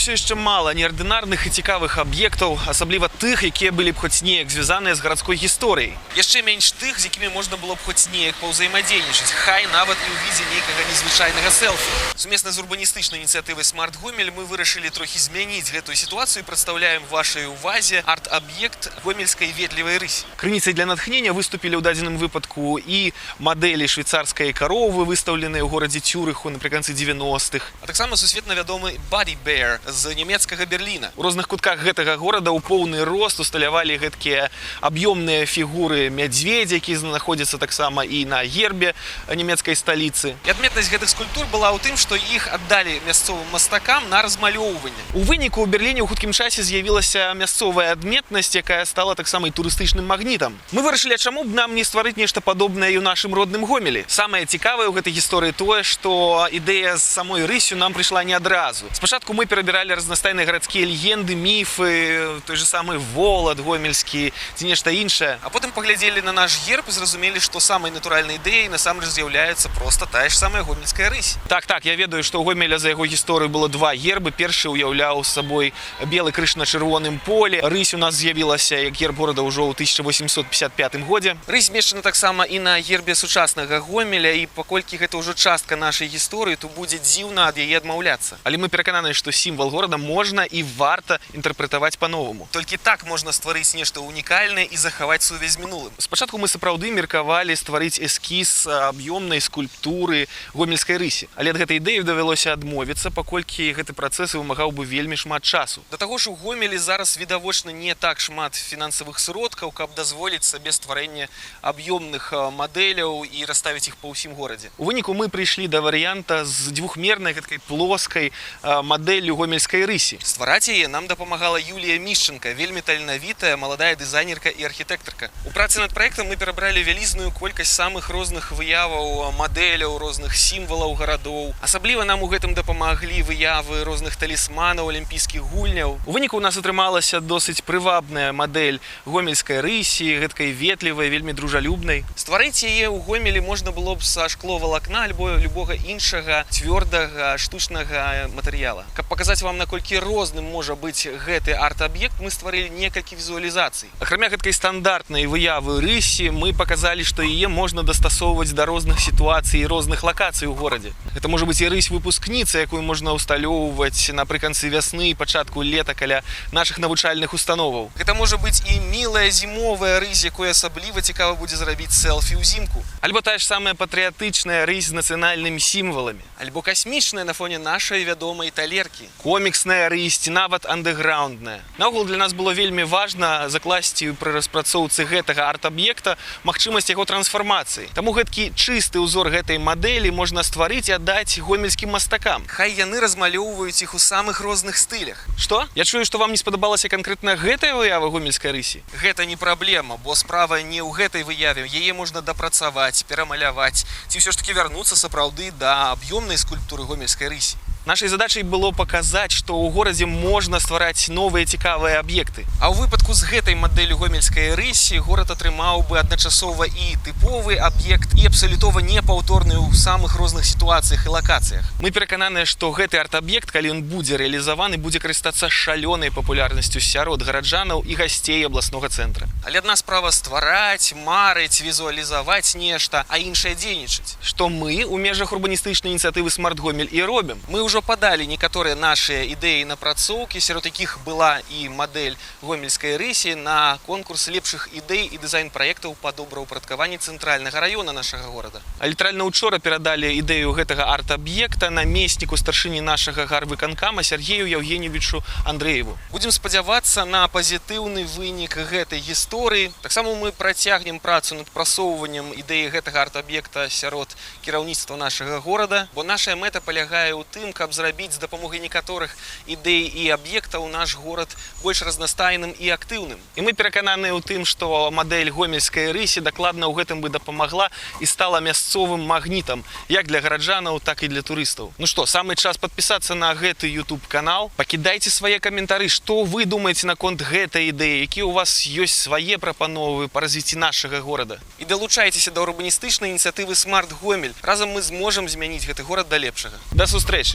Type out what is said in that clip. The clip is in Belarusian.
ўсё яшчэ мала неардынарных і цікавых аб'ектаў, асабліва тых, якія былі б хоць неяк звязаныя з гарадской гісторыяй. Яшчэ менш тых, з якімі можна было б хоць неяк паўзаемадзейнічаць, хай нават і ў відзе нейкага незвычайнага селфі. Сумесна з урбаністычнай ініцыятывай Smart Гомель мы вырашылі трохі змяніць гэтую сітуацыю і прадстаўляем вашай увазе арт-аб'ект гомельскай ветлівай рысі. Крыніцай для натхнення выступілі ў дадзеным выпадку і мадэлі швейцарскай каровы, выстаўленыя ў горадзе Цюрыху напрыканцы 90-х, а таксама сусветна вядомы Body Bear з нямецкага Берліна. У розных кутках гэтага горада ў поўны рост усталявалі гэткія аб'ёмныя фігуры мядзведзя, які знаходзяцца таксама і на гербе нямецкай сталіцы. І адметнасць гэтых скульптур была ў тым, што іх аддалі мясцовым мастакам на размалёўванне. У выніку ў Берліне ў хуткім часе з'явілася мясцовая адметнасць, якая стала таксама і турыстычным магнітам. Мы вырашылі, чаму б нам не стварыць нешта падобнае і ў нашым родным Гомелі. Самае цікавае ў гэтай гісторыі тое, што ідэя з самой рысю нам прыйшла не адразу. Спачатку мы перабіралі разнастайныя гарадскія легенды, міфы, той же самы волат гомельскі ці нешта іншае. А потым паглядзелі на наш герб і зразумелі, што самай натуральнай ідэяй насамрэч з'яўляецца проста тая ж самая гомельская рысь. Так, я ведаю, што ў Гомеля за яго гісторыю было два гербы. Першы ўяўляў сабой белы крыж на чырвоным полі. Рысь у нас з'явілася як герб горада ўжо ў 1855 годзе. Рысь змешчана таксама і на гербе сучаснага Гомеля, і паколькі гэта ўжо частка нашай гісторыі, то будзе дзіўна ад яе адмаўляцца. Але мы перакананы, што сімвал горада можна і варта інтэрпрэтаваць па-новаму. Толькі так можна стварыць нешта унікальнае і захаваць сувязь з мінулым. Спачатку мы сапраўды меркавалі стварыць эскіз аб'ёмнай скульптуры гомельскай рысі. Але ад гэтай ідэі давялося адмовіцца, паколькі гэты працэс вымагаў бы вельмі шмат часу. Да таго ж у Гомелі зараз відавочна не так шмат фінансавых сродкаў, каб дазволіць сабе стварэнне аб'ёмных мадэляў і расставіць іх па ўсім горадзе. У выніку мы прыйшлі да варыянта з двухмернай гэткай плоскай мадэллю гомельскай рысі. Ствараць яе нам дапамагала Юлія Мішченка, вельмі таленавітая маладая дызайнерка і архітэктарка. У працы над праектам мы перабралі вялізную колькасць самых розных выяваў, мадэляў, розных сімвалаў гарадоў. Асабліва нам у гэтым дапамаглі выявы розных талісманаў, алімпійскіх гульняў. У выніку у нас атрымалася досыць прывабная мадэль гомельскай рысі, гэткай ветлівай, вельмі дружалюбнай. Стварыць яе ў Гомелі можна было б са шкловалакна альбо любога іншага цвёрдага штучнага матэрыяла. Каб паказаць вам, наколькі розным можа быць гэты арт-аб'ект, мы стварылі некалькі візуалізацый. Акрамя гэткай стандартнай выявы рысі, мы паказалі, што яе можна дастасоўваць да розных сітуацый і розных лакацый у горадзе. Гэта можа быць і рысь выпускніцы, якую можна ўсталёўваць напрыканцы вясны і пачатку лета каля нашых навучальных установаў. Гэта можа быць і мілая зімовая рысь, якой асабліва цікава будзе зрабіць селфі ўзімку. Альбо тая ж самая патрыятычная рысь з нацыянальнымі сімваламі. Альбо касмічная на фоне нашай вядомай талеркі. Коміксная рысь, нават андэграундная. Наогул для нас было вельмі важна закласці пры распрацоўцы гэтага арт-аб'екта магчымасць яго трансфармацыі. Таму гэткі чысты ўзор гэтай мадэлі можна стварыць і аддаць гомельскім мастакам. Хай яны размалёўваюць іх у самых розных стылях. Што? Я чую, што вам не спадабалася канкрэтна гэтая выява гомельскай рысі? Гэта не праблема, бо справа не ў гэтай выяве. Яе можна дапрацаваць, перамаляваць, ці ўсё ж такі вярнуцца сапраўды да аб'ёмнай скульптуры гомельскай рысі. Нашай задачай было паказаць, што ў горадзе можна ствараць новыя цікавыя аб'екты. А ў выпадку з гэтай мадэллю гомельскай рысі горад атрымаў бы адначасова і тыповы аб'ект, і абсалютова непаўторны ў самых розных сітуацыях і лакацыях. Мы перакананыя, што гэты арт-аб'ект, калі ён будзе рэалізаваны, будзе карыстацца шалёнай папулярнасцю сярод гараджанаў і гасцей абласнога цэнтра. Але адна справа ствараць, марыць, візуалізаваць нешта, а іншае дзейнічаць. Што мы ў межах урбаністычнай ініцыятывы Smart Гомель і робім. Мы ўжо падалі некаторыя нашыя ідэі напрацоўкі, сярод якіх была і мадэль гомельскай рысі на конкурс лепшых ідэй і дызайн-праектаў па добраўпарадкаванні цэнтральнага раёна нашага горада. А літаральна учора перадалі ідэю гэтага арт-аб'екта намесніку старшыні нашага гарвыканкама Сергею Евгеньевичу Андрееву. Будзем спадзявацца на пазітыўны вынік гэтай гісторыі. Таксама мы працягнем працу над прасоўваннем ідэі гэтага арт-аб'екта сярод кіраўніцтва нашага горада, бо наша мэта палягае ў тым, каб зрабіць з дапамогай некаторых ідэй і аб'ектаў наш горад больш разнастайным і актыўным. І мы перакананыя ў тым, што мадэль гомельскай рысі дакладна ў гэтым бы дапамагла і стала мясцовым магнітам як для гараджанаў, так і для турыстаў. Ну што, самы час падпісацца на гэты YouTube-канал. Пакідайце свае каментары, што вы думаеце наконт гэтай ідэі, якія ў вас ёсць свае прапановы па развіцці нашага горада. І далучайцеся да урбаністычнай ініцыятывы Smart Гомель. Разам мы зможам змяніць гэты горад да лепшага. Да сустрэчы!